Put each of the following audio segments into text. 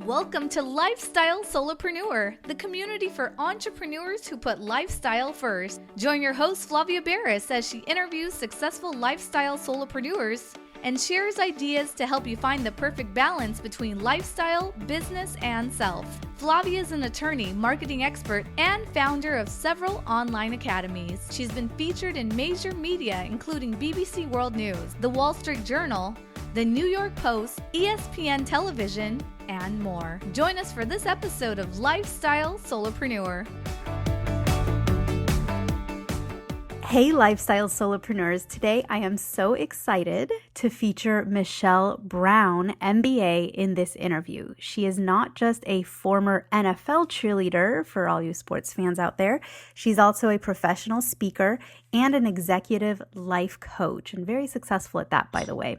Welcome to Lifestyle Solopreneur, the community for entrepreneurs who put lifestyle first. Join your host Flavia Berys as she interviews successful lifestyle solopreneurs and shares ideas to help you find the perfect balance between lifestyle, business, and self. Flavia is an attorney, marketing expert, and founder of several online academies. She's been featured in major media including BBC World News, The Wall Street Journal, The New York Post, ESPN Television, and more. Join us for this episode of Lifestyle Solopreneur. Hey, Lifestyle Solopreneurs. Today, I am so excited to feature Michele Brown, MBA, in this interview. She is not just a former NFL cheerleader, for all you sports fans out there. She's also a professional speaker and an executive life coach, and very successful at that, by the way.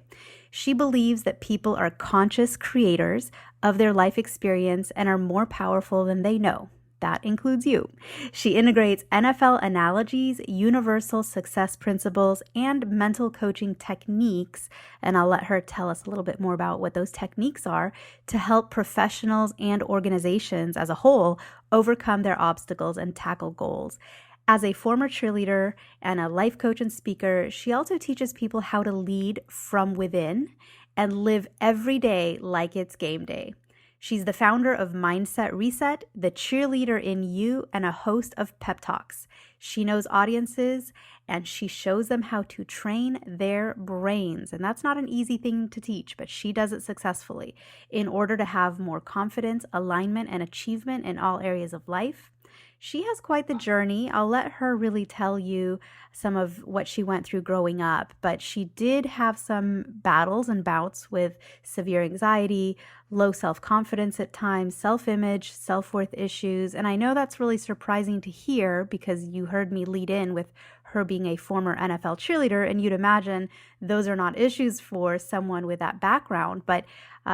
She believes that people are conscious creators of their life experience and are more powerful than they know. That includes you. She integrates NFL analogies, universal success principles, and mental coaching techniques, and I'll let her tell us a little bit more about what those techniques are to help professionals and organizations as a whole overcome their obstacles and tackle goals. As a former cheerleader and a life coach and speaker, she also teaches people how to lead from within and live every day like it's game day. She's the founder of Mindset Reset, the cheerleader in you, and a host of pep talks. She knows audiences and she shows them how to train their brains. And that's not an easy thing to teach, but she does it successfully in order to have more confidence, alignment, and achievement in all areas of life. She has quite the journey. I'll let her really tell you some of what she went through growing up, but she did have some battles and bouts with severe anxiety, low self-confidence at times, self-image, self-worth issues. And I know that's really surprising to hear because you heard me lead in with her being a former NFL cheerleader, and you'd imagine those are not issues for someone with that background, but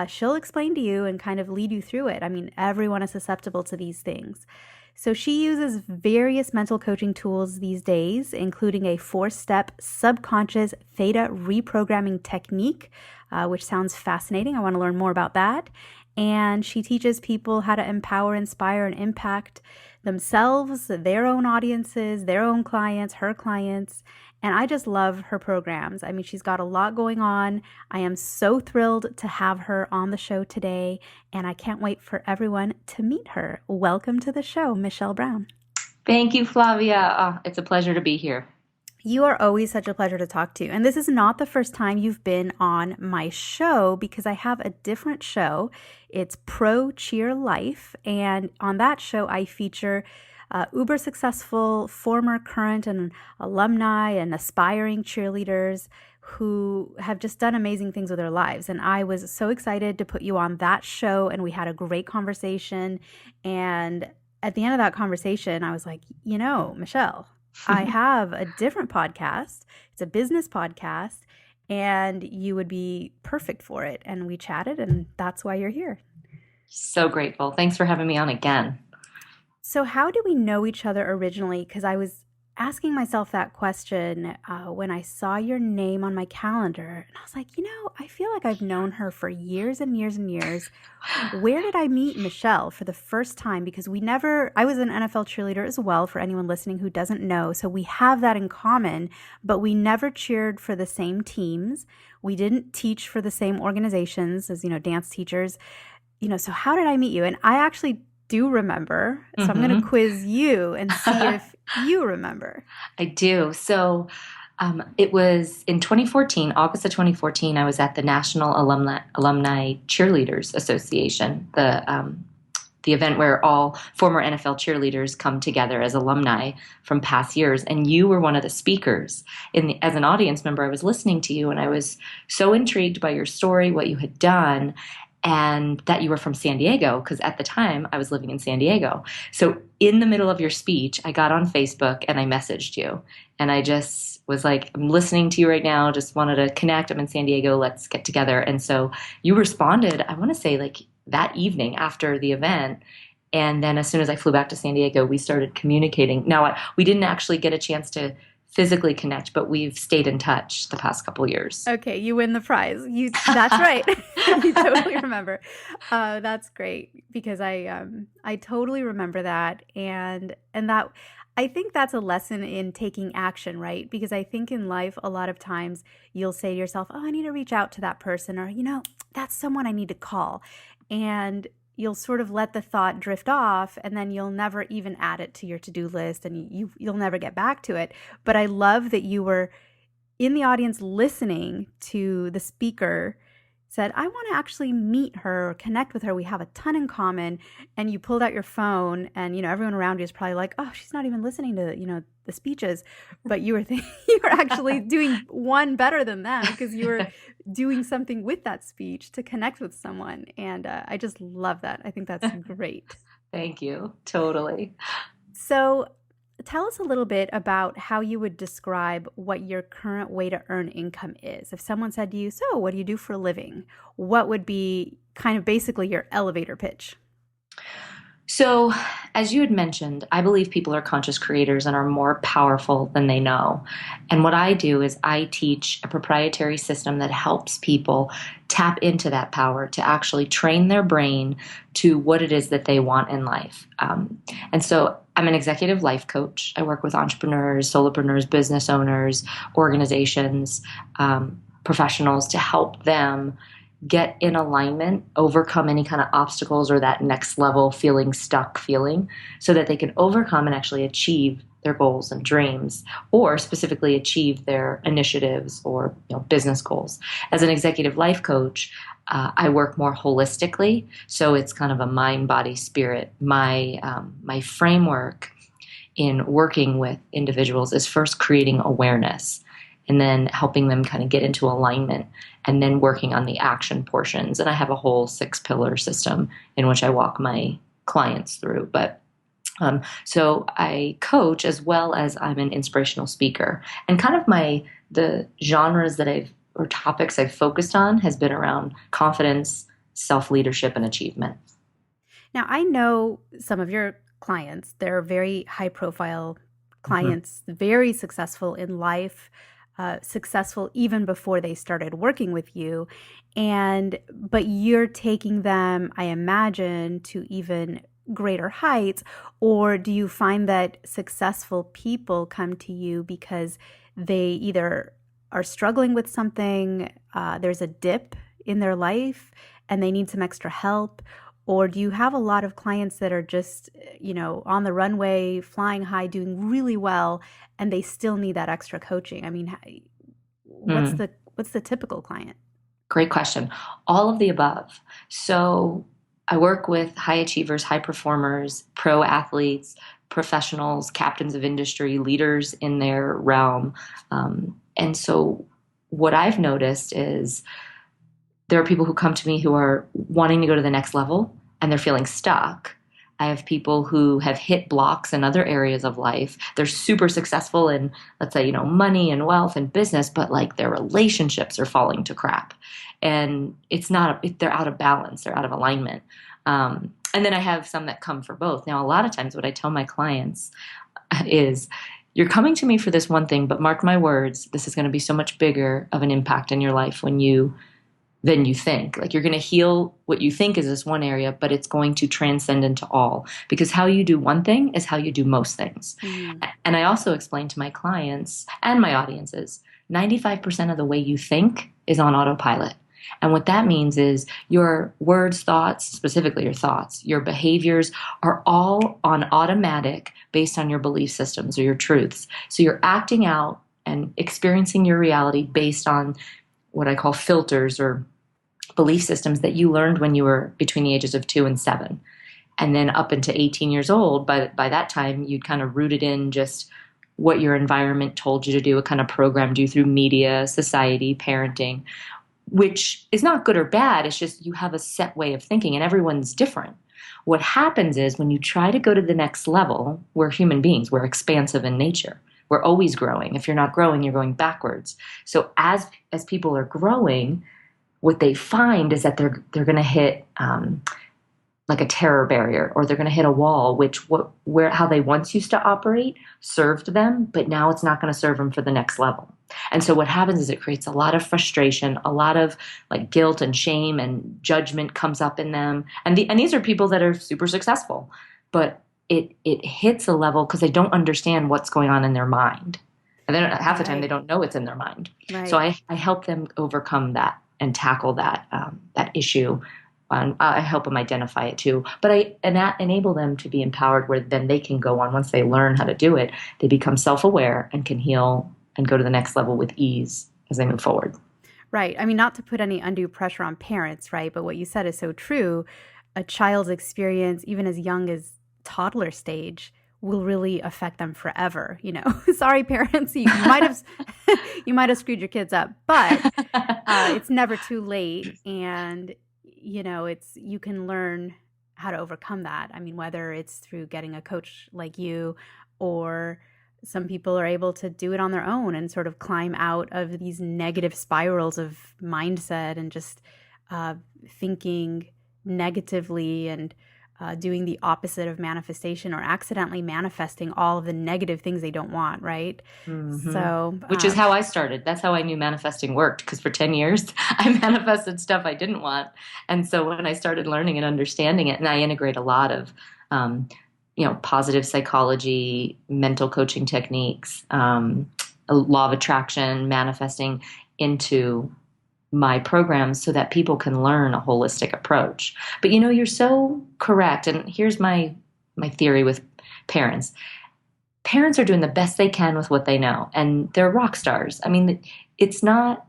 she'll explain to you and kind of lead you through it. I mean, everyone is susceptible to these things. So she uses various mental coaching tools these days, including a 4-step subconscious theta reprogramming technique, which sounds fascinating. I want to learn more about that. And she teaches people how to empower, inspire, and impact themselves, their own audiences, their own clients, her clients. And I just love her programs. I mean, she's got a lot going on. I am so thrilled to have her on the show today, and I can't wait for everyone to meet her. Welcome to the show, Michele Brown. Thank you, Flavia. It's a pleasure to be here. You are always such a pleasure to talk to. And this is not the first time you've been on my show because I have a different show. It's Pro Cheer Life. And on that show, I feature uber successful former, current, and alumni and aspiring cheerleaders who have just done amazing things with their lives. And I was so excited to put you on that show, and we had a great conversation. And at the end of that conversation, I was like, you know, Michele, I have a different podcast. It's a business podcast, and you would be perfect for it. And we chatted, and that's why you're here. So grateful. Thanks for having me on again. So how do we know each other originally? Because I was asking myself that question when I saw your name on my calendar. And I was like, you know, I feel like I've known her for years and years and years. Where did I meet Michele for the first time? Because I was an NFL cheerleader as well, for anyone listening who doesn't know. So we have that in common, but we never cheered for the same teams. We didn't teach for the same organizations as, dance teachers. So how did I meet you? And I actually do remember. So I'm going to quiz you and see if you remember. I do. So it was in 2014, August of 2014, I was at the National Alumni Cheerleaders Association, the event where all former NFL cheerleaders come together as alumni from past years. And you were one of the speakers. As an audience member, I was listening to you, and I was so intrigued by your story, what you had done, and that you were from San Diego, because at the time I was living in San Diego. So in the middle of your speech, I got on Facebook and I messaged you. And I just was like, I'm listening to you right now, just wanted to connect. I'm in San Diego, let's get together. And so you responded, I want to say like that evening after the event. And then as soon as I flew back to San Diego, we started communicating. Now, we didn't actually get a chance to physically connect, but we've stayed in touch the past couple years. Okay, you win the prize. That's right. You totally remember. That's great because I totally remember that, and that I think that's a lesson in taking action, right? Because I think in life a lot of times you'll say to yourself, "Oh, I need to reach out to that person," or that's someone I need to call. And you'll sort of let the thought drift off, and then you'll never even add it to your to-do list, and you'll never get back to it. But I love that you were in the audience listening to the speaker, said, I want to actually meet her or connect with her. We have a ton in common. And you pulled out your phone, and everyone around you is probably like, oh, she's not even listening to the speeches. But you were you were actually doing one better than them, because you were doing something with that speech to connect with someone. And I just love that. I think that's great. Thank you. Totally. So tell us a little bit about how you would describe what your current way to earn income is. If someone said to you, so what do you do for a living? What would be kind of basically your elevator pitch? So, as you had mentioned, I believe people are conscious creators and are more powerful than they know. And what I do is I teach a proprietary system that helps people tap into that power to actually train their brain to what it is that they want in life. And so I'm an executive life coach. I work with entrepreneurs, solopreneurs, business owners, organizations, professionals to help them get in alignment, overcome any kind of obstacles or that next level stuck feeling, so that they can overcome and actually achieve their goals and dreams, or specifically achieve their initiatives or business goals. As an executive life coach, I work more holistically, so it's kind of a mind, body, spirit. My framework in working with individuals is first creating awareness, and then helping them kind of get into alignment, and then working on the action portions. And I have a whole 6-pillar system in which I walk my clients through. But so I coach as well as I'm an inspirational speaker. And kind of the genres or topics I've focused on has been around confidence, self-leadership, and achievement. Now, I know some of your clients, they're very high profile clients, very successful in life, successful even before they started working with you. But you're taking them, I imagine, to even greater heights. Or do you find that successful people come to you because they either are struggling with something, there's a dip in their life and they need some extra help? Or do you have a lot of clients that are just, on the runway, flying high, doing really well, and they still need that extra coaching? I mean, what's the typical client? Great question. All of the above. So I work with high achievers, high performers, pro athletes, professionals, captains of industry, leaders in their realm. And so what I've noticed is there are people who come to me who are wanting to go to the next level and they're feeling stuck. I have people who have hit blocks in other areas of life. They're super successful in, let's say, money and wealth and business, but like their relationships are falling to crap. And they're out of balance, they're out of alignment. And then I have some that come for both. Now, a lot of times what I tell my clients is, you're coming to me for this one thing, but mark my words, this is going to be so much bigger of an impact in your life than you think. Like, you're going to heal what you think is this one area, but it's going to transcend into all, because how you do one thing is how you do most things. And I also explain to my clients and my audiences, 95% of the way you think is on autopilot. And what that means is your words, thoughts, specifically your thoughts, your behaviors are all on automatic based on your belief systems or your truths. So you're acting out and experiencing your reality based on what I call filters or belief systems that you learned when you were between the ages of 2 and 7. And then up into 18 years old, by that time, you'd kind of rooted in just what your environment told you to do. It kind of programmed you through media, society, parenting, which is not good or bad. It's just you have a set way of thinking and everyone's different. What happens is when you try to go to the next level, we're human beings, we're expansive in nature. We're always growing. If you're not growing, you're going backwards. So as people are growing, what they find is that they're going to hit like a terror barrier, or they're going to hit a wall, which where how they once used to operate served them, but now it's not going to serve them for the next level. And so what happens is it creates a lot of frustration, a lot of like guilt and shame and judgment comes up in them. And these are people that are super successful, but it hits a level because they don't understand what's going on in their mind. And then half the time they don't know it's in their mind. Right. So I help them overcome that and tackle that issue. I help them identify it too, but I enable them to be empowered where then they can go on. Once they learn how to do it, they become self-aware and can heal and go to the next level with ease as they move forward. Right. I mean, not to put any undue pressure on parents, right? But what you said is so true. A child's experience, even as young as toddler stage, will really affect them forever. Sorry, parents, you might have you might have screwed your kids up, but it's never too late, and you can learn how to overcome that. I mean, whether it's through getting a coach like you, or some people are able to do it on their own and sort of climb out of these negative spirals of mindset and just thinking negatively and doing the opposite of manifestation, or accidentally manifesting all of the negative things they don't want, right? Mm-hmm. So, which is how I started. That's how I knew manifesting worked, because for 10 years I manifested stuff I didn't want. And so when I started learning and understanding it, and I integrate a lot of positive psychology, mental coaching techniques, a law of attraction, manifesting into my programs so that people can learn a holistic approach. But you're so correct. And here's my theory with parents. Parents are doing the best they can with what they know, and they're rock stars. I mean, it's not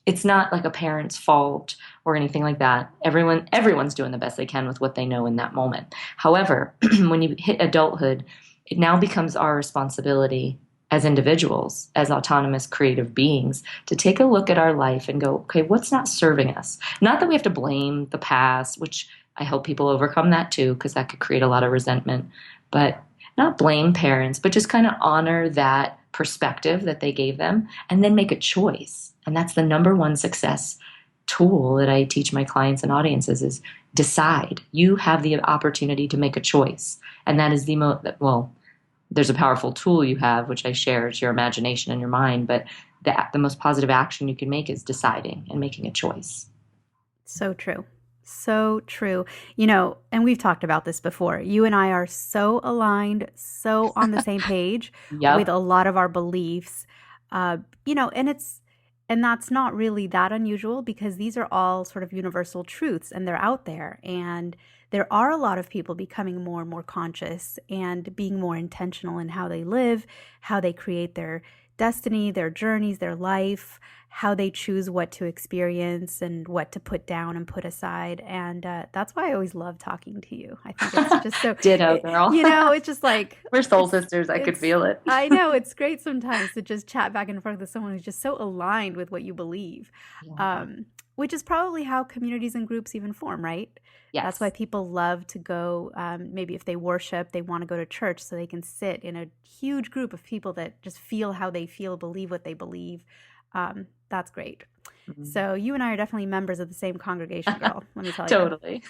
like a parent's fault or anything like that. Everyone's doing the best they can with what they know in that moment. However, when you hit adulthood, it now becomes our responsibility as individuals, as autonomous creative beings, to take a look at our life and go, okay, what's not serving us? Not that we have to blame the past, which I help people overcome that too, because that could create a lot of resentment, but not blame parents, but just kind of honor that perspective that they gave them and then make a choice. And that's the number one success tool that I teach my clients and audiences is decide. You have the opportunity to make a choice. And that is there's a powerful tool you have, which I share. It's your imagination and your mind. But the most positive action you can make is deciding and making a choice. So true. So true. And we've talked about this before. You and I are so aligned, so on the same page Yep. with a lot of our beliefs. And that's not really that unusual, because these are all sort of universal truths and they're out there. And there are a lot of people becoming more and more conscious and being more intentional in how they live, how they create their destiny, their journeys, their life, how they choose what to experience and what to put down and put aside. And that's why I always love talking to you. I think it's just so Ditto, girl. It's just like we're soul sisters. I could feel it. I know, it's great sometimes to just chat back and forth with someone who's just so aligned with what you believe. Yeah. Which is probably how communities and groups even form, right? Yes. That's why people love to go, maybe if they worship, they want to go to church so they can sit in a huge group of people that just feel how they feel, believe what they believe. That's great. Mm-hmm. So you and I are definitely members of the same congregation, girl. Let me tell you. Totally.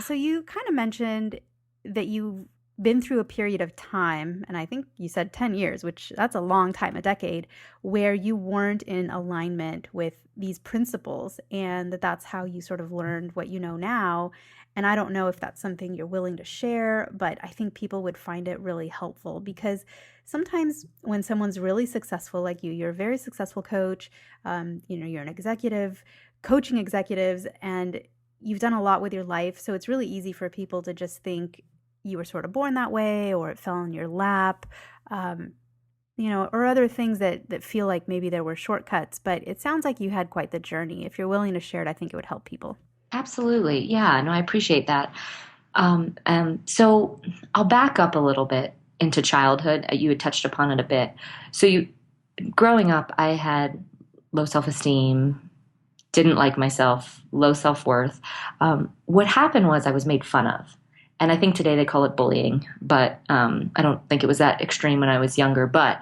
So you kind of mentioned that you've been through a period of time, and I think you said 10 years, which that's a long time, a decade, where you weren't in alignment with these principles, and that's how you sort of learned what you know now. And I don't know if that's something you're willing to share, but I think people would find it really helpful, because sometimes when someone's really successful like you're a very successful coach, you're an executive, coaching executives, and you've done a lot with your life. So it's really easy for people to just think you were sort of born that way, or it fell in your lap, or other things that feel like maybe there were shortcuts. But it sounds like you had quite the journey. If you're willing to share it, I think it would help people. Absolutely. Yeah, no, I appreciate that. So I'll back up a little bit into childhood. You had touched upon it a bit. So growing up, I had low self-esteem, didn't like myself, low self-worth. What happened was I was made fun of. And I think today they call it bullying, but I don't think it was that extreme when I was younger. But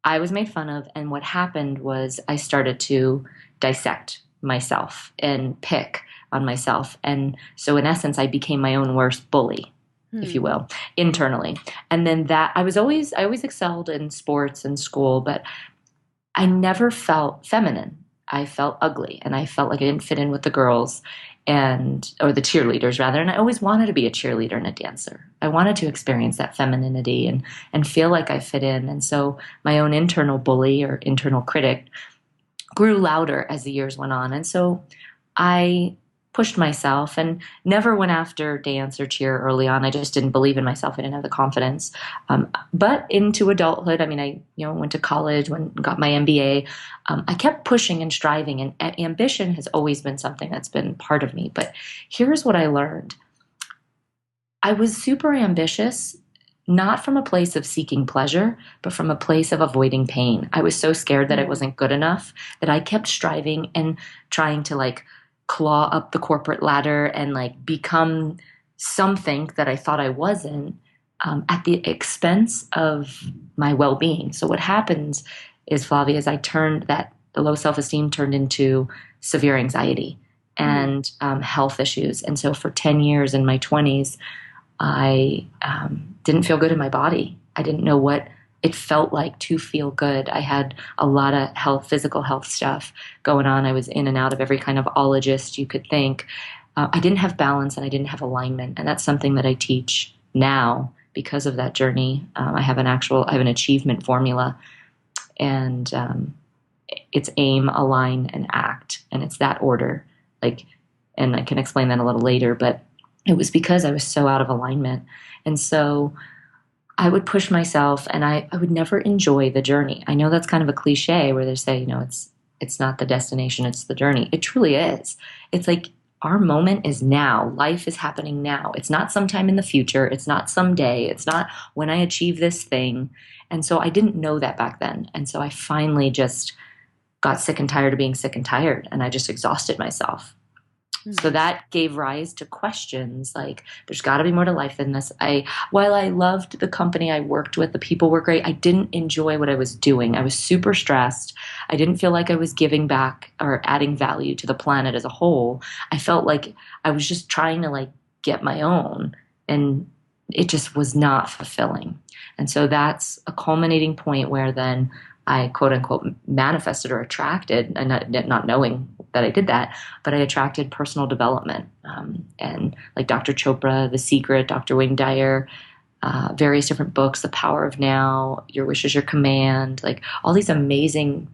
I was made fun of, and what happened was I started to dissect myself and pick on myself. And so in essence, I became my own worst bully, if you will, internally. And then I always excelled in sports and school, but I never felt feminine. I felt ugly, and I felt like I didn't fit in with the girls or the cheerleaders rather. And I always wanted to be a cheerleader and a dancer. I wanted to experience that femininity and feel like I fit in. And so my own internal bully or internal critic grew louder as the years went on. And so I pushed myself and never went after dance or cheer early on. I just didn't believe in myself. I didn't have the confidence. But into adulthood, I mean, I went to college, got my MBA. I kept pushing and striving, and ambition has always been something that's been part of me. But here's what I learned. I was super ambitious, not from a place of seeking pleasure, but from a place of avoiding pain. I was so scared that I wasn't good enough that I kept striving and trying to claw up the corporate ladder and become something that I thought I wasn't, at the expense of my well-being. So what happens is, Flavia, is the low self-esteem turned into severe anxiety and health issues. And so for 10 years in my 20s, I didn't feel good in my body. I didn't know what it felt like to feel good. I had a lot of physical health stuff going on. I was in and out of every kind of ologist you could think. I didn't have balance and I didn't have alignment. And that's something that I teach now because of that journey. I have an achievement formula, and it's aim, align, and act. And it's that order. And I can explain that a little later, but it was because I was so out of alignment. And so I would push myself, and I would never enjoy the journey. I know that's kind of a cliche where they say, it's not the destination, it's the journey. It truly is. It's like our moment is now. Life is happening now. It's not sometime in the future. It's not someday. It's not when I achieve this thing. And so I didn't know that back then. And so I finally just got sick and tired of being sick and tired, and I just exhausted myself. So that gave rise to questions like, there's got to be more to life than this. While I loved the company I worked with, the people were great, I didn't enjoy what I was doing. I was super stressed. I didn't feel like I was giving back or adding value to the planet as a whole. I felt like I was just trying to get my own, and it just was not fulfilling. And so that's a culminating point where then I quote unquote manifested or attracted, and not knowing that I did that, but I attracted personal development. And like Dr. Chopra, The Secret, Dr. Wayne Dyer, various different books, The Power of Now, Your Wish is Your Command, all these amazing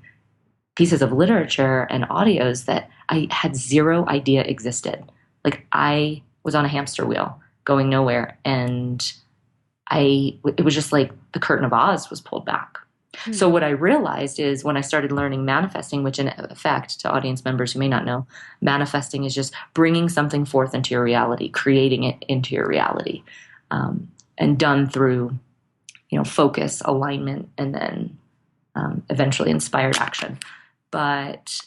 pieces of literature and audios that I had zero idea existed. I was on a hamster wheel going nowhere, and it was just like the curtain of Oz was pulled back. So what I realized is when I started learning manifesting, which in effect, to audience members who may not know, manifesting is just bringing something forth into your reality, creating it into your reality, and done through, focus, alignment, and then eventually inspired action. But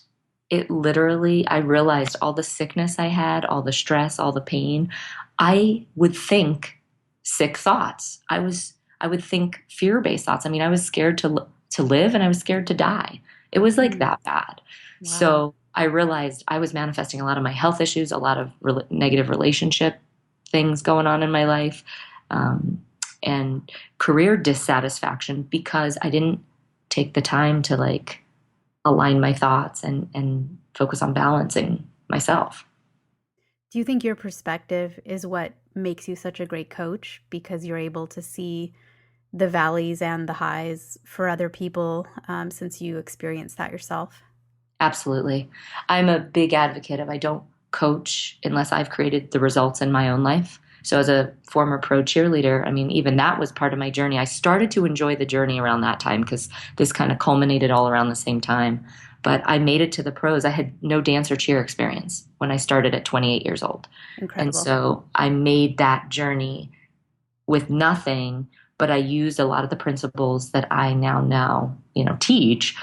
it literally, I realized all the sickness I had, all the stress, all the pain, I would think sick thoughts. I would think fear-based thoughts. I mean, I was scared to live, and I was scared to die. It was that bad. Wow. So I realized I was manifesting a lot of my health issues, a lot of negative relationship things going on in my life, and career dissatisfaction because I didn't take the time to align my thoughts and focus on balancing myself. Do you think your perspective is what makes you such a great coach, because you're able to see the valleys and the highs for other people, since you experienced that yourself? Absolutely. I'm a big advocate of I don't coach unless I've created the results in my own life. So as a former pro cheerleader, I mean, even that was part of my journey. I started to enjoy the journey around that time because this kind of culminated all around the same time. But I made it to the pros. I had no dance or cheer experience when I started at 28 years old. Incredible. And so I made that journey with nothing, but I used a lot of the principles that I now teach.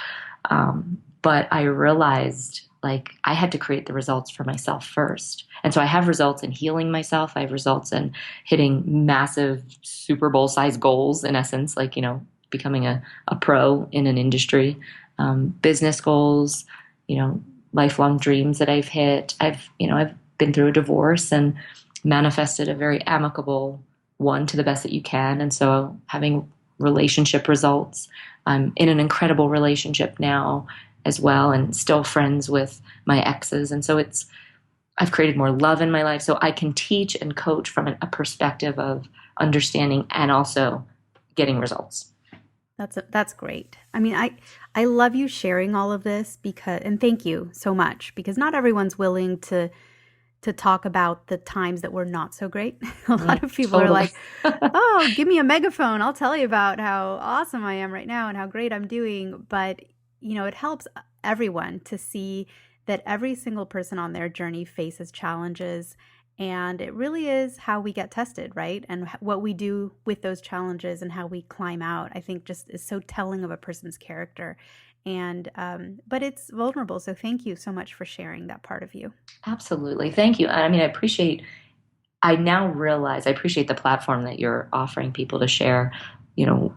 But I realized I had to create the results for myself first. And so I have results in healing myself. I have results in hitting massive Super Bowl size goals, in essence, becoming a pro in an industry, business goals, lifelong dreams that I've hit. I've been through a divorce and manifested a very amicable one to the best that you can. And so having relationship results. I'm in an incredible relationship now as well, and still friends with my exes. And so I've created more love in my life. So I can teach and coach from a perspective of understanding and also getting results. That's great. I mean, I love you sharing all of this and thank you so much, because not everyone's willing to talk about the times that were not so great. A lot of people are Totally. like, "Oh, give me a megaphone. I'll tell you about how awesome I am right now and how great I'm doing." But, it helps everyone to see that every single person on their journey faces challenges, and it really is how we get tested, right? And what we do with those challenges and how we climb out, I think just is so telling of a person's character. And but it's vulnerable. So thank you so much for sharing that part of you. Absolutely. Thank you. I mean, I now realize I appreciate the platform that you're offering people to share, you know,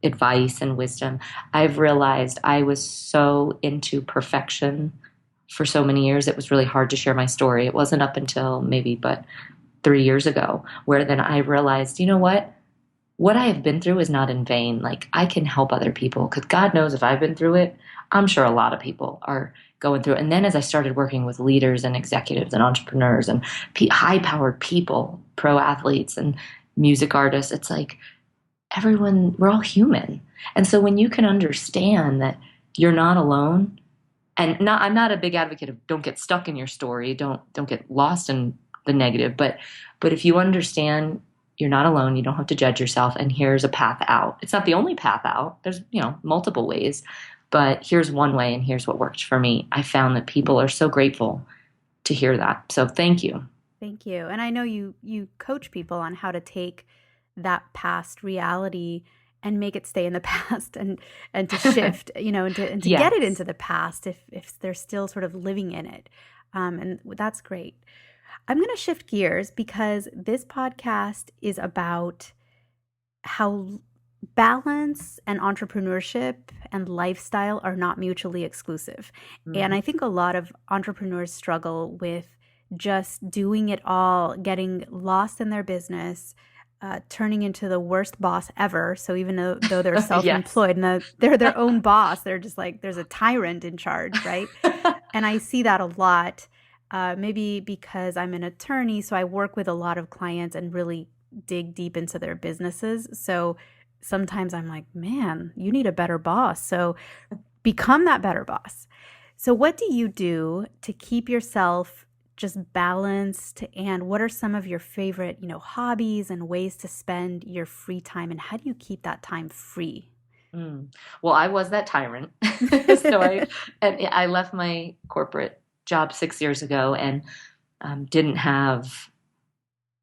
advice and wisdom. I've realized I was so into perfection for so many years. It was really hard to share my story. It wasn't up until maybe but 3 years ago where then I realized, you know what I have been through is not in vain. Like, I can help other people because God knows if I've been through it, I'm sure a lot of people are going through it. And then as I started working with leaders and executives and entrepreneurs and high powered people, pro athletes and music artists, it's like everyone, we're all human. And so when you can understand that you're not alone, and I'm not a big advocate of don't get stuck in your story, don't get lost in the negative, but if you understand you're not alone, you don't have to judge yourself, and here's a path out. It's not the only path out. There's, multiple ways, but here's one way and here's what worked for me. I found that people are so grateful to hear that. So thank you. Thank you. And I know you coach people on how to take that past reality and make it stay in the past and to shift, and to Yes. get it into the past if they're still sort of living in it. And that's great. I'm going to shift gears because this podcast is about how balance and entrepreneurship and lifestyle are not mutually exclusive. And I think a lot of entrepreneurs struggle with just doing it all, getting lost in their business, turning into the worst boss ever. So even though they're self-employed and they're their own boss, they're just like, there's a tyrant in charge, right? And I see that a lot, maybe because I'm an attorney, so I work with a lot of clients and really dig deep into their businesses. So sometimes I'm like, man, you need a better boss. So become that better boss. So what do you do to keep yourself just balanced, and what are some of your favorite, hobbies and ways to spend your free time, and how do you keep that time free? Well, I was that tyrant. So I left my corporate job 6 years ago and didn't have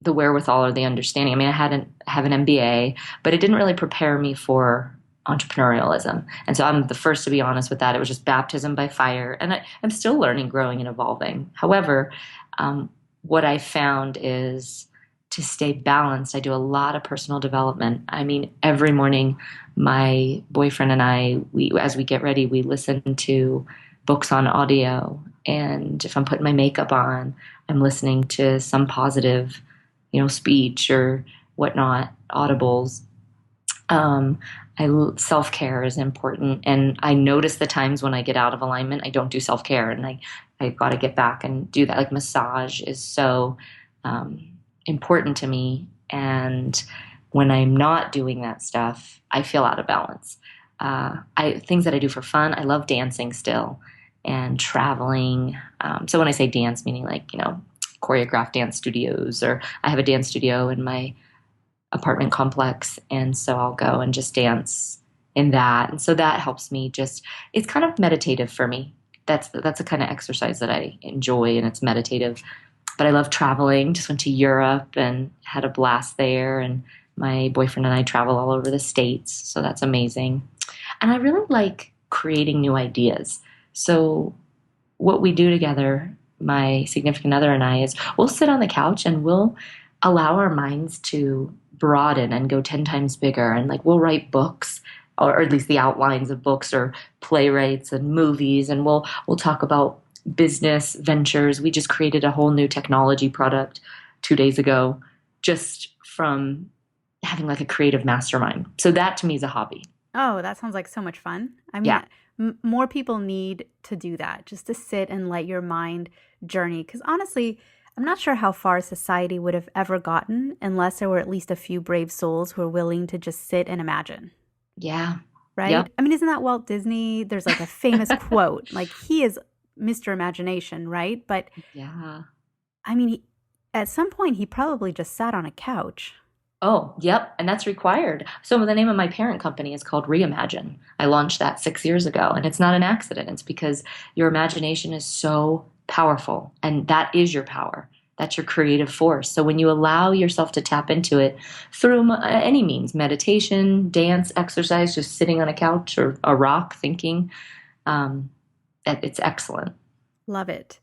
the wherewithal or the understanding. I mean, I have an MBA, but it didn't really prepare me for entrepreneurialism. And so I'm the first to be honest with that. It was just baptism by fire. And I'm still learning, growing, and evolving. However, what I found is to stay balanced, I do a lot of personal development. I mean, every morning, my boyfriend and I, as we get ready, we listen to books on audio. And if I'm putting my makeup on, I'm listening to some positive, speech or whatnot, audibles. Self-care is important. And I notice the times when I get out of alignment, I don't do self-care, and I got to get back and do that. Like massage is so important to me. And when I'm not doing that stuff, I feel out of balance. Things that I do for fun, I love dancing still and traveling. So when I say dance, meaning like, choreographed dance studios, or I have a dance studio in my apartment complex, and so I'll go and just dance in that. And so that helps me it's kind of meditative for me. That's the kind of exercise that I enjoy, and it's meditative. But I love traveling. Just went to Europe and had a blast there, and my boyfriend and I travel all over the States, so that's amazing. And I really like creating new ideas. So what we do together, my significant other and I, is we'll sit on the couch and we'll allow our minds to broaden and go 10 times bigger. And like, we'll write books, or at least the outlines of books, or playwrights and movies. And we'll talk about business ventures. We just created a whole new technology product 2 days ago, just from having like a creative mastermind. So that to me is a hobby. Oh, that sounds like so much fun. I mean, Yeah. more people need to do that, just to sit and let your mind journey. Because honestly, I'm not sure how far society would have ever gotten unless there were at least a few brave souls who are willing to just sit and imagine, Yeah. right? Yep. I mean, isn't that Walt Disney? There's like a famous quote, like he is Mr. Imagination, right? But Yeah. I mean, at some point, he probably just sat on a couch. Oh, yep. And that's required. So the name of my parent company is called Reimagine. I launched that 6 years ago, and it's not an accident. It's because your imagination is so powerful, and that is your power. That's your creative force. So when you allow yourself to tap into it through any means, meditation, dance, exercise, just sitting on a couch or a rock thinking, um, it's excellent. Love it.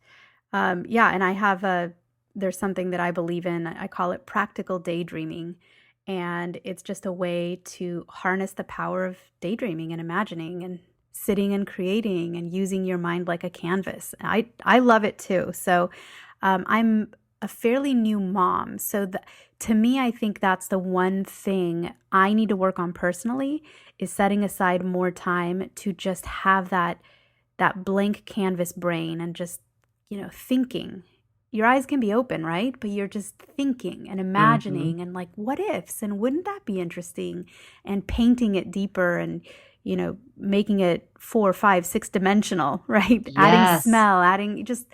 Yeah, and there's something that I believe in. I call it practical daydreaming. And it's just a way to harness the power of daydreaming and imagining and sitting and creating and using your mind like a canvas. I love it too. So I'm a fairly new mom. So to me, I think that's the one thing I need to work on personally is setting aside more time to just have that blank canvas brain and just, thinking. Your eyes can be open, right? But you're just thinking and Hmm. imagining and like what ifs and wouldn't that be interesting and painting it deeper and making it 4, 5, 6 dimensional, right? Adding Yes. smell, adding just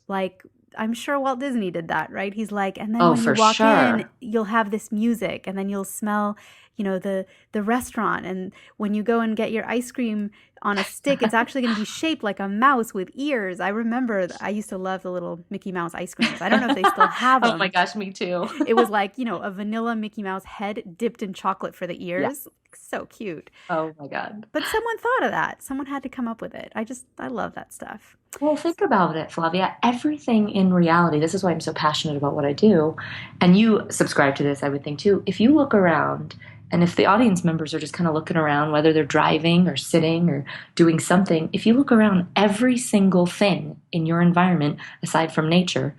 like I'm sure Walt Disney did that, right? He's like, and then Oh, when you for walk in, sure. you'll have this music, and then you'll smell, the restaurant. And when you go and get your ice cream on a stick, it's actually going to be shaped like a mouse with ears. I remember I used to love the little Mickey Mouse ice creams. I don't know if they still have Oh my them. gosh, me too. It was like, a vanilla Mickey Mouse head dipped in chocolate for the Yeah. ears. So cute. Oh my God. But someone thought of that. Someone had to come up with it. I love that stuff. Well, think about it, Flavia. Everything in reality, this is why I'm so passionate about what I do. And you subscribe to this, I would think too. If you look around, and if the audience members are just kind of looking around, whether they're driving or sitting or doing something, if you look around, every single thing in your environment, aside from nature,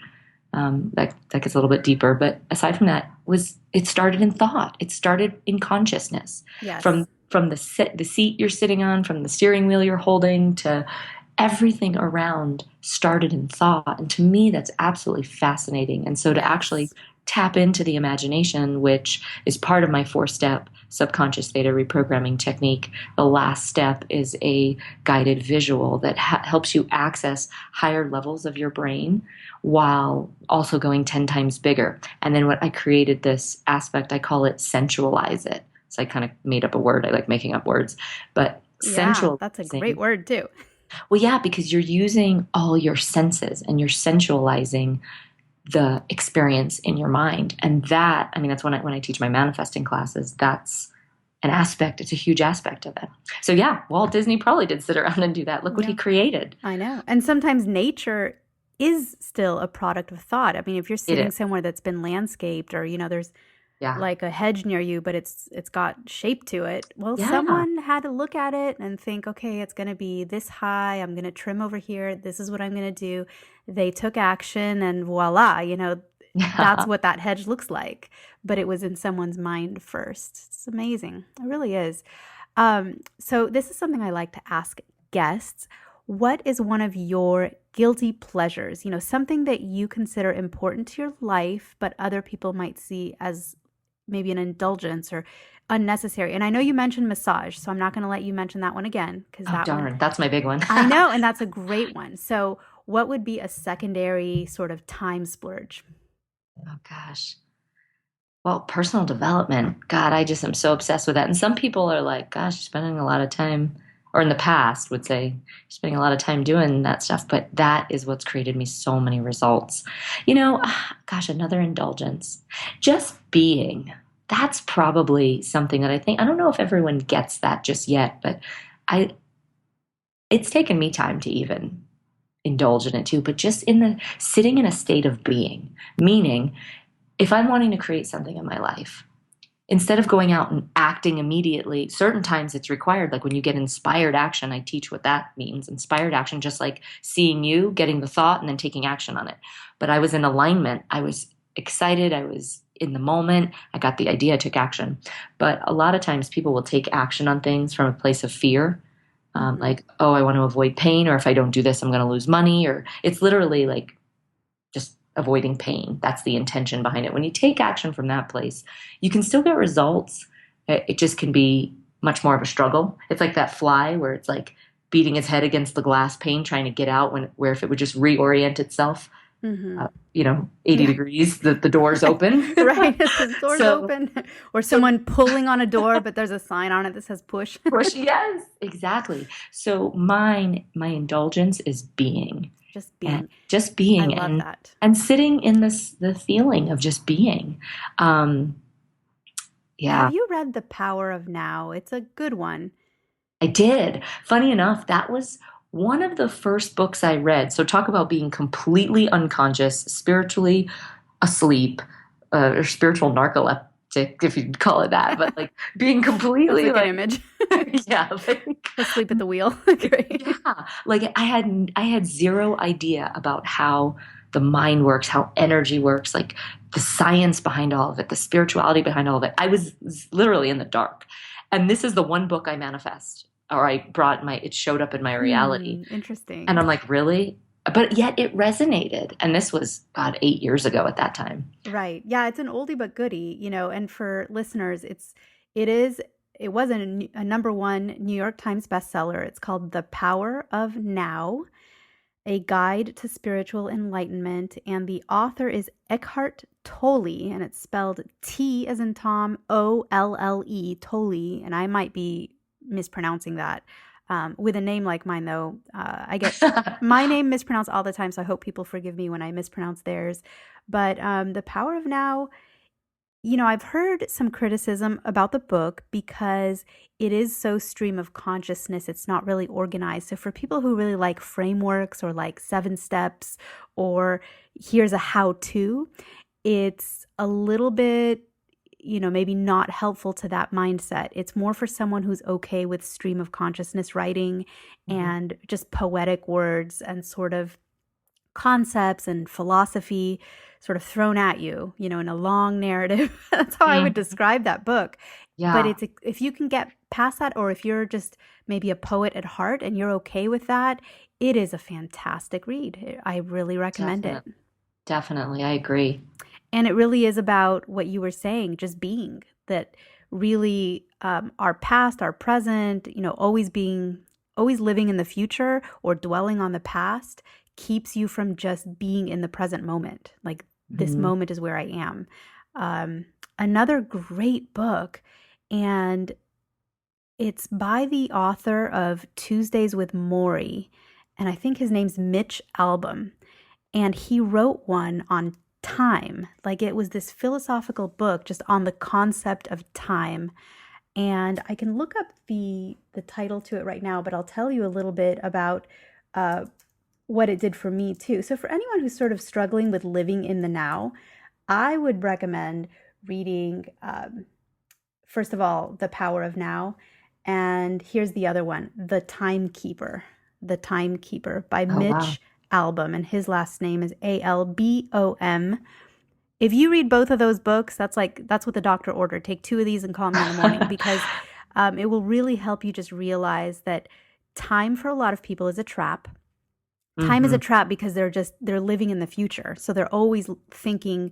that gets a little bit deeper, but aside from that, it started in thought. It started in consciousness. Yes. From the seat you're sitting on, from the steering wheel you're holding to everything around started in thought. And to me, that's absolutely fascinating. And so to actually Yes. tap into the imagination, which is part of my 4 step subconscious theta reprogramming technique, the last step is a guided visual that helps you access higher levels of your brain while also going 10 times bigger. And then what I created this aspect, I call it sensualize it. So I kind of made up a word. I like making up words, but Yeah, that's a great sensualizing, word too. well, yeah, because you're using all your senses and you're sensualizing the experience in your mind. And that, I mean, that's when I teach my manifesting classes, that's an aspect, it's a huge aspect of it. So yeah, Walt Disney probably did sit around and do that. Look what he Yeah, created. I know. And sometimes nature is still a product of thought. I mean, if you're It sitting is. somewhere that's been landscaped or, there's Yeah. like a hedge near you, but it's got shape to it. Well, Yeah. someone had to look at it and think, okay, it's going to be this high. I'm going to trim over here. This is what I'm going to do. They took action and voila, that's Yeah. what that hedge looks like. But it was in someone's mind first. It's amazing. It really is. So this is something I like to ask guests. What is one of your guilty pleasures? Something that you consider important to your life, but other people might see as maybe an indulgence or unnecessary. And I know you mentioned massage, so I'm not going to let you mention that one again because Oh, that one darn. That's my big one. I know, and that's a great one. So, what would be a secondary sort of time splurge? Oh, gosh. Well, personal development. God, I just am so obsessed with that. And some people are like, gosh, you're spending a lot of time, or in the past would say, you're spending a lot of time doing that stuff. But that is what's created me so many results. Gosh, another indulgence. Just being. That's probably something that I don't know if everyone gets that just yet, but I, it's taken me time to even indulge in it too. But just in the sitting in a state of being, meaning if I'm wanting to create something in my life, instead of going out and acting immediately, certain times it's required. Like when you get inspired action, I teach what that means. Inspired action, just like seeing you, getting the thought, and then taking action on it. But I was in alignment. I was excited. I was in the moment. I got the idea, I took action. But a lot of times people will take action on things from a place of fear. Like, oh, I want to avoid pain, or if I don't do this, I'm going to lose money, or it's literally like just avoiding pain. That's the intention behind it. When you take action from that place, you can still get results. It just can be much more of a struggle. It's like that fly where it's like beating its head against the glass pane, trying to get out where if it would just reorient itself, 80 degrees, the door's open. Right. The door's So, open. Or someone pulling on a door, but there's a sign on it that says push. push, yes, exactly. So my indulgence is being. Just being. Just being. I love that. And sitting in the feeling of just being. Yeah. Have you read The Power of Now? It's a good one. I did. Funny enough, that was one of the first books I read. So talk about being completely unconscious, spiritually asleep, or spiritual narcoleptic, if you'd call it that. But like being completely That's like an image. yeah, like, Asleep at the wheel. Great. yeah. Like I had zero idea about how the mind works, how energy works, like the science behind all of it, the spirituality behind all of it. I was literally in the dark. And this is the one book I manifest, or it showed up in my reality. Interesting. And I'm like, really? But yet it resonated. And this was, God, 8 years ago at that time. Right. Yeah, it's an oldie but goodie, and for listeners, it was a number one New York Times bestseller. It's called The Power of Now, A Guide to Spiritual Enlightenment, and the author is Eckhart Tolle, and it's spelled T as in Tom, Olle, Tolle, and I might be mispronouncing that. With a name like mine, though, I get my name mispronounced all the time, so I hope people forgive me when I mispronounce theirs. But The Power of Now, I've heard some criticism about the book because it is so stream of consciousness. It's not really organized. So for people who really like frameworks or like 7 steps or here's a how-to, it's a little bit, maybe not helpful to that mindset. It's more for someone who's okay with stream of consciousness writing and just poetic words and sort of concepts and philosophy sort of thrown at you, in a long narrative. That's how I would describe that book. Yeah. But if you can get past that, or if you're just maybe a poet at heart and you're okay with that, it is a fantastic read. I really recommend it. Definitely. I agree. And it really is about what you were saying, just being, that really our past, our present, always living in the future or dwelling on the past keeps you from just being in the present moment. Like this moment is where I am. Another great book, and it's by the author of Tuesdays with Morrie, and I think his name's Mitch Albom, and he wrote one on time. Like it was this philosophical book just on the concept of time. And I can look up the title to it right now, but I'll tell you a little bit about what it did for me too. So for anyone who's sort of struggling with living in the now, I would recommend reading, first of all, The Power of Now. And here's the other one, The Timekeeper by Mitch Albom, and his last name is Albom. If you read both of those books, that's what the doctor ordered. Take 2 of these and call me in the morning because it will really help you just realize that time for a lot of people is a trap. Time is a trap because they're living in the future. So they're always thinking,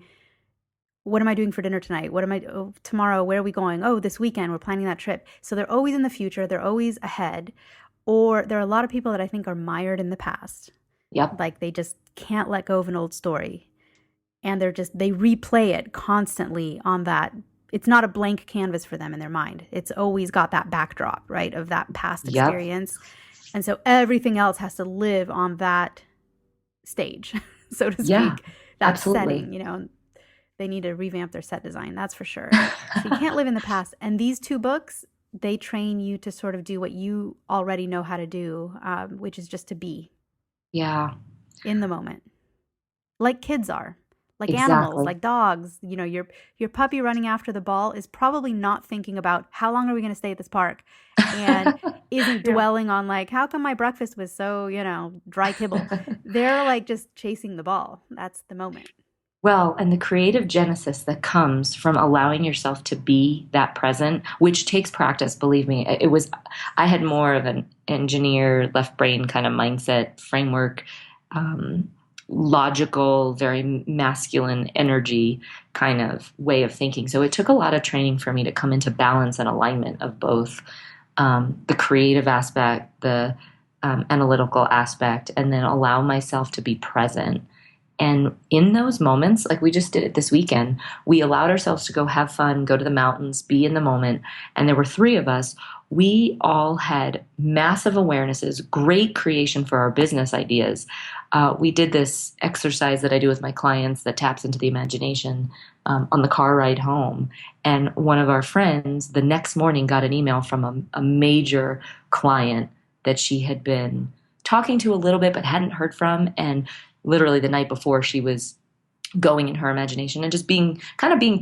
what am I doing for dinner tonight? Tomorrow? Where are we going? Oh, this weekend, we're planning that trip. So they're always in the future. They're always ahead. Or there are a lot of people that I think are mired in the past. Yep. Like they just can't let go of an old story. And they replay it constantly on that. It's not a blank canvas for them in their mind. It's always got that backdrop, right, of that past experience. And so everything else has to live on that stage, so to speak, that absolutely. setting, they need to revamp their set design, that's for sure. So you can't live in the past. And these 2 books, they train you to sort of do what you already know how to do, which is just to be. Yeah. In the moment. Like kids are. like animals, Exactly. like dogs. Your puppy running after the ball is probably not thinking about how long are we going to stay at this park, and isn't Yeah. dwelling on like how come my breakfast was so, dry kibble. They're like just chasing the ball. That's the moment. Well, and the creative genesis that comes from allowing yourself to be that present, which takes practice, believe me. I had more of an engineer, left brain kind of mindset framework, um, logical, very masculine energy kind of way of thinking. So it took a lot of training for me to come into balance and alignment of both the creative aspect, the analytical aspect, and then allow myself to be present. And in those moments, like we just did it this weekend, we allowed ourselves to go have fun, go to the mountains, be in the moment. And there were three of us. We all had massive awarenesses, great creation for our business ideas. We did this exercise that I do with my clients that taps into the imagination on the car ride home. And one of our friends the next morning got an email from a major client that she had been talking to a little bit but hadn't heard from. And literally the night before, she was going in her imagination and just being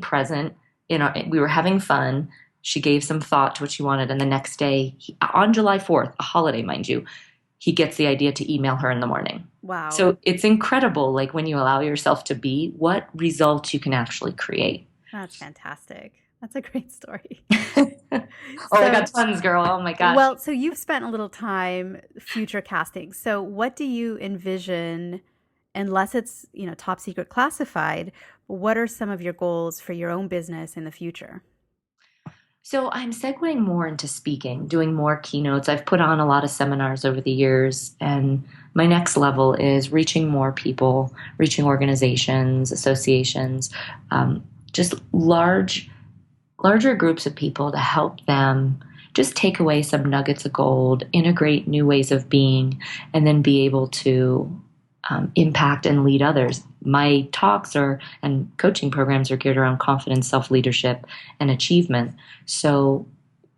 present. We were having fun. She gave some thought to what she wanted, and the next day, on July 4th, a holiday, mind you, he gets the idea to email her in the morning. Wow. So it's incredible, like when you allow yourself to be, what results you can actually create. That's fantastic. That's a great story. Oh, I got So, tons, girl. Oh my gosh. well, so you've spent a little time future casting. So, what do you envision, unless it's, top secret classified, what are some of your goals for your own business in the future? So I'm segueing more into speaking, doing more keynotes. I've put on a lot of seminars over the years, and my next level is reaching more people, reaching organizations, associations, just larger groups of people to help them just take away some nuggets of gold, integrate new ways of being, and then be able to impact and lead others. My talks and coaching programs are geared around confidence, self leadership, and achievement. So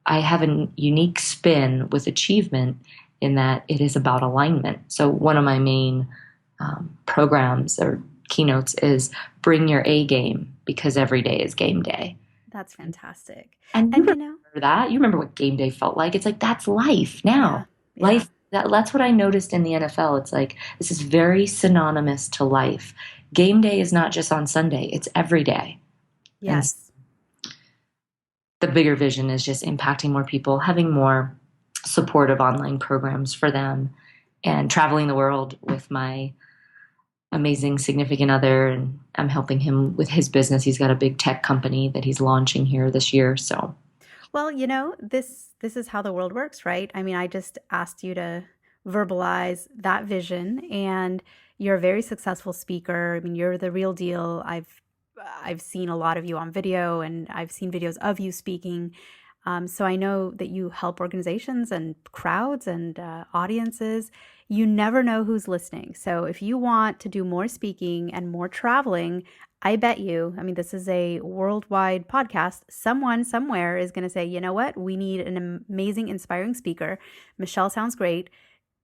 I have a unique spin with achievement in that it is about alignment. So one of my main programs or keynotes is bring your A game because every day is game day. That's fantastic. And you And remember that? You remember what game day felt like? It's like that's life yeah, now. yeah. Life that's what I noticed in the NFL. It's like this is very synonymous to life. Game day is not just on Sunday, it's every day. And Yes. the bigger vision is just impacting more people, having more supportive online programs for them, and traveling the world with my amazing significant other. And I'm helping him with his business. He's got a big tech company that he's launching here this year. So Well, this is how the world works, right? I mean, I just asked you to verbalize that vision, and you're a very successful speaker. I mean, you're the real deal. I've seen a lot of you on video, and I've seen videos of you speaking. So I know that you help organizations and crowds and audiences. You never know who's listening. So if you want to do more speaking and more traveling, I bet you, I mean, this is a worldwide podcast. Someone somewhere is going to say, you know what? We need an amazing, inspiring speaker. Michele sounds great.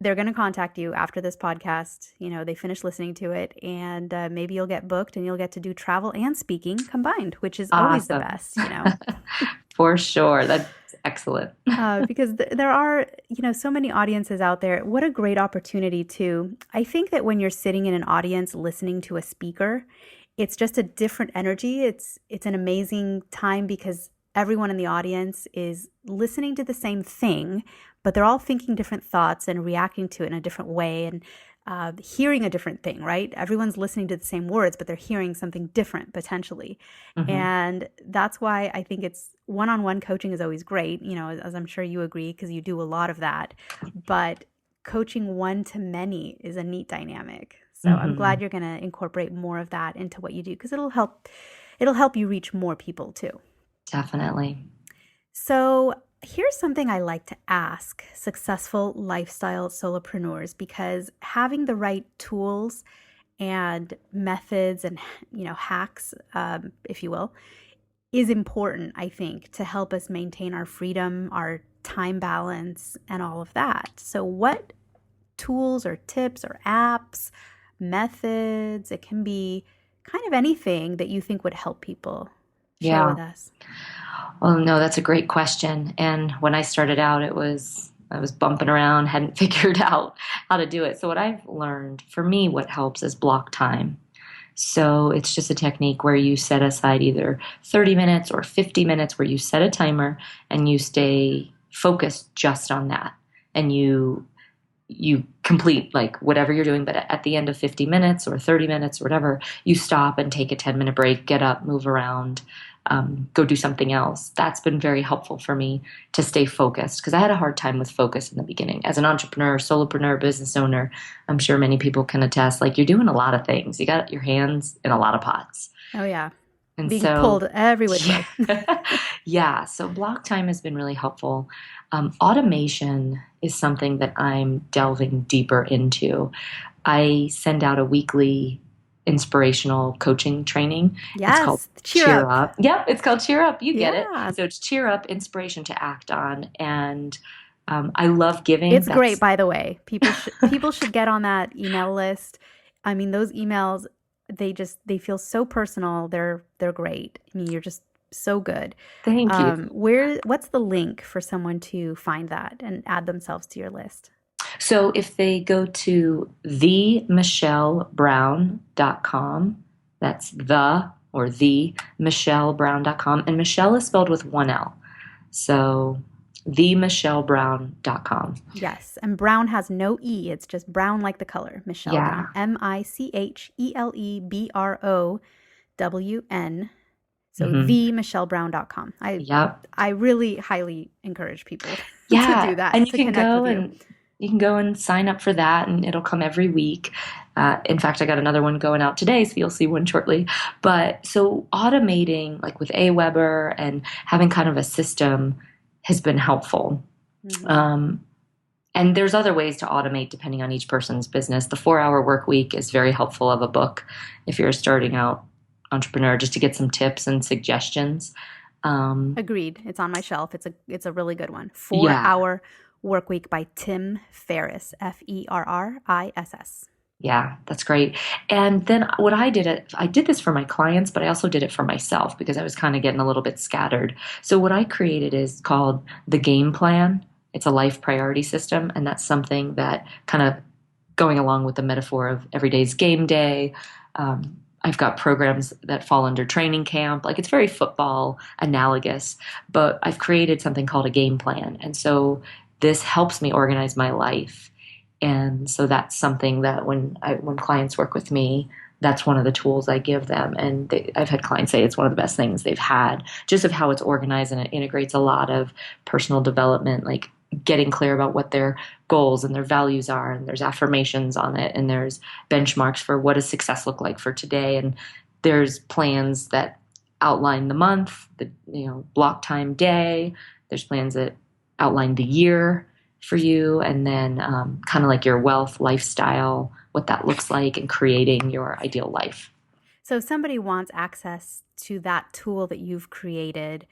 They're going to contact you after this podcast. They finish listening to it, and maybe you'll get booked and you'll get to do travel and speaking combined, which is always the awesome. best. For sure. That's excellent. Because there are, so many audiences out there. What a great opportunity too. I think that when you're sitting in an audience listening to a speaker, it's just a different energy. It's an amazing time because everyone in the audience is listening to the same thing, but they're all thinking different thoughts and reacting to it in a different way, and hearing a different thing, right? Everyone's listening to the same words, but they're hearing something different potentially. Hmm. And that's why I think it's one-on-one coaching is always great, as I'm sure you agree, because you do a lot of that. But coaching one to many is a neat dynamic. So I'm Hmm. glad you're going to incorporate more of that into what you do, because it'll help you reach more people too. Definitely. So here's something I like to ask successful lifestyle solopreneurs, because having the right tools and methods and hacks, if you will, is important, I think, to help us maintain our freedom, our time balance, and all of that. So what tools or tips or apps, methods, it can be kind of anything that you think would help people. Share Yeah. with us. Well, no, that's a great question. And when I started out, I was bumping around, hadn't figured out how to do it. So what I've learned, for me, what helps is block time. So it's just a technique where you set aside either 30 minutes or 50 minutes where you set a timer and you stay focused just on that. And you complete like whatever you're doing, but at the end of 50 minutes or 30 minutes or whatever, you stop and take a 10-minute break, get up, move around, go do something else. That's been very helpful for me to stay focused because I had a hard time with focus in the beginning. As an entrepreneur, solopreneur, business owner, I'm sure many people can attest, like you're doing a lot of things. You got your hands in a lot of pots. Oh, yeah. And Being so, pulled every which way. yeah, so block time has been really helpful. Automation is something that I'm delving deeper into. I send out a weekly inspirational coaching training. It's called Yes. Cheer Up. Yep, it's called Cheer Up. You get Yeah. it. So it's Cheer Up, inspiration to act on. And I love giving. It's great, by the way. People should get on that email list. I mean, those emails, they feel so personal. They're great. I mean, you're just so good. Thank you. What's the link for someone to find that and add themselves to your list? So if they go to themichelebrown.com, that's the michelebrown.com, and Michele is spelled with one L. So themichelebrown.com. Yes, and Brown has no E. It's just Brown like the color. Michele Yeah. Brown. MICHELEBROWN. So Mm-hmm. themichelebrown.com. Yep. I really highly encourage people to Yeah. do that, And you to can connect go with you. and you can go and sign up for that, and it'll come every week. In fact, I got another one going out today, so you'll see one shortly. But so automating, like with Aweber and having kind of a system, has been helpful. Mhm. And there's other ways to automate depending on each person's business. The 4-hour work week is very helpful of a book if you're a starting out entrepreneur, just to get some tips and suggestions. Agreed. It's on my shelf. It's a really good one. Yeah. 4-Hour Work Week by Tim Ferriss, Ferriss. Yeah, that's great. And then what I did this for my clients, but I also did it for myself because I was kind of getting a little bit scattered. So what I created is called the game plan. It's a life priority system, and that's something that kind of going along with the metaphor of every day's game day. I've got programs that fall under training camp. Like it's very football analogous, but I've created something called a game plan. And so this helps me organize my life. And so that's something that when clients work with me, that's one of the tools I give them. And I've had clients say it's one of the best things they've had, just of how it's organized, and it integrates a lot of personal development, like getting clear about what their goals and their values are. And there's affirmations on it, and there's benchmarks for what does success look like for today. And there's plans that outline the month, the block time day. There's plans that outline the year for you, and then kind of like your wealth, lifestyle, what that looks like, and creating your ideal life. So if somebody wants access to that tool that you've created,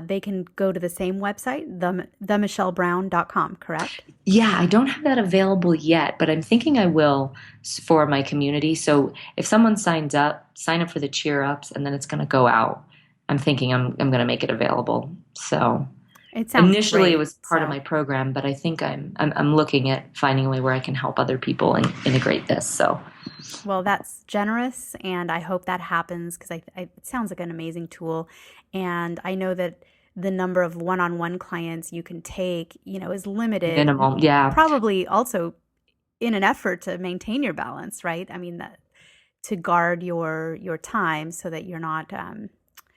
they can go to the same website, themichelebrown.com, correct? Yeah, I don't have that available yet, but I'm thinking I will for my community. So if someone sign up for the cheer ups, and then it's going to go out, I'm thinking I'm going to make it available. So it sounds initially great. It was part of my program, but I think I'm looking at finding a way where I can help other people and integrate this. So, well, that's generous, and I hope that happens because it sounds like an amazing tool, and I know that the number of one-on-one clients you can take, is limited. Minimal, yeah. Probably also in an effort to maintain your balance, right? I mean, to guard your time so that you're not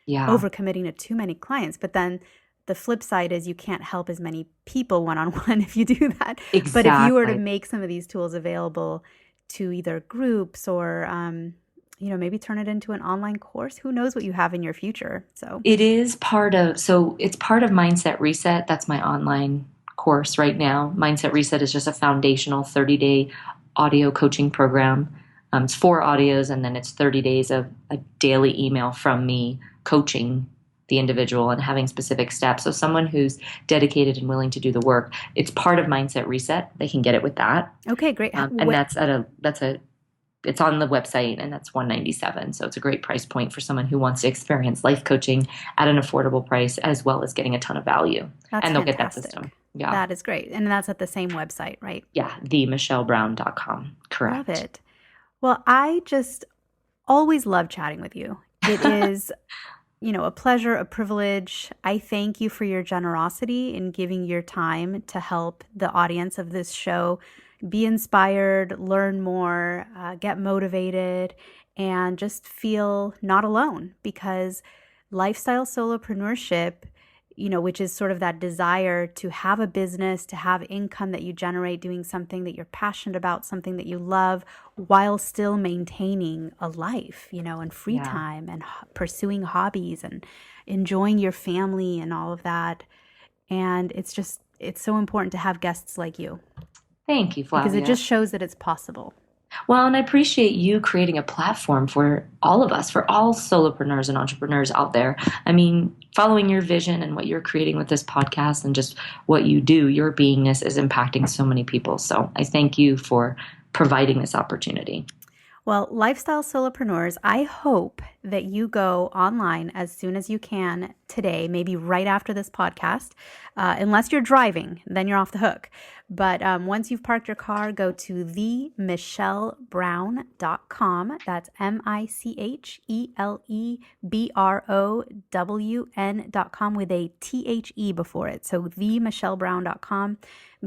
overcommitting to too many clients, but then the flip side is you can't help as many people one-on-one if you do that. Exactly. But if you were to make some of these tools available to either groups or, maybe turn it into an online course, who knows what you have in your future. So it's part of Mindset Reset. That's my online course right now. Mindset Reset is just a foundational 30-day audio coaching program. It's 4 audios, and then it's 30 days of a daily email from me coaching the individual and having specific steps. So someone who's dedicated and willing to do the work, it's part of Mindset Reset. They can get it with that. Okay, great. And that's a it's on the website, and that's $197. So it's a great price point for someone who wants to experience life coaching at an affordable price, as well as getting a ton of value. That's and they'll fantastic. get that system. Yeah. That is great. And that's at the same website, right? Yeah, themichellebrown.com. Correct. Love it. Well, I just always love chatting with you. It is, a pleasure, a privilege. I thank you for your generosity in giving your time to help the audience of this show be inspired, learn more, get motivated, and just feel not alone, because lifestyle solopreneurship, which is sort of that desire to have a business, to have income that you generate doing something that you're passionate about, something that you love, while still maintaining a life, and free time and pursuing hobbies and enjoying your family and all of that. And it's so important to have guests like you. Thank you, Flavia. Because it just shows that it's possible. Well, and I appreciate you creating a platform for all of us, for all solopreneurs and entrepreneurs out there. I mean, following your vision and what you're creating with this podcast and just what you do, your beingness is impacting so many people. So I thank you for providing this opportunity. Well, lifestyle solopreneurs, I hope that you go online as soon as you can today, maybe right after this podcast. Unless you're driving, then you're off the hook. But once you've parked your car, go to themichelebrown.com. That's MICHELEBROWN.com with a THE before it. So themichelebrown.com,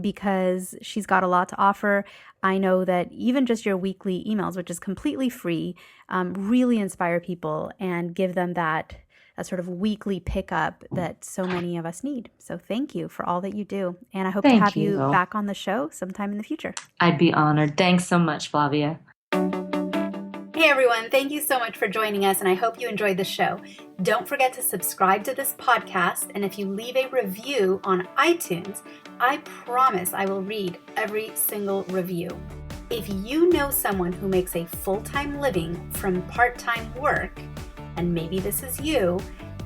because she's got a lot to offer. I know that even just your weekly emails, which is completely free, really inspire people and give them that sort of weekly pickup that so many of us need. So thank you for all that you do. And I hope to have you back on the show sometime in the future. I'd be honored. Thanks so much, Flavia. Hey everyone, thank you so much for joining us, and I hope you enjoyed the show. Don't forget to subscribe to this podcast, and if you leave a review on iTunes, I promise I will read every single review. If you know someone who makes a full-time living from part-time work, and maybe this is you,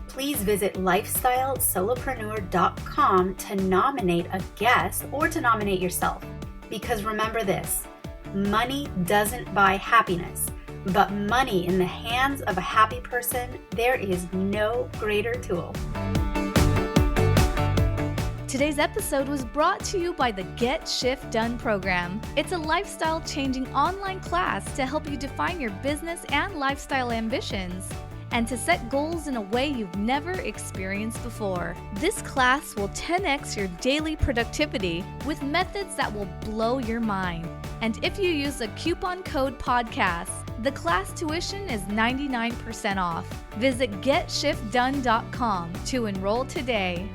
please visit lifestylesolopreneur.com to nominate a guest or to nominate yourself. Because remember this, money doesn't buy happiness, but money in the hands of a happy person, there is no greater tool. Today's episode was brought to you by the Get Shift Done program. It's a lifestyle-changing online class to help you define your business and lifestyle ambitions, and to set goals in a way you've never experienced before. This class will 10x your daily productivity with methods that will blow your mind. And if you use a coupon code podcast, the class tuition is 99% off. Visit GetShiftDone.com to enroll today.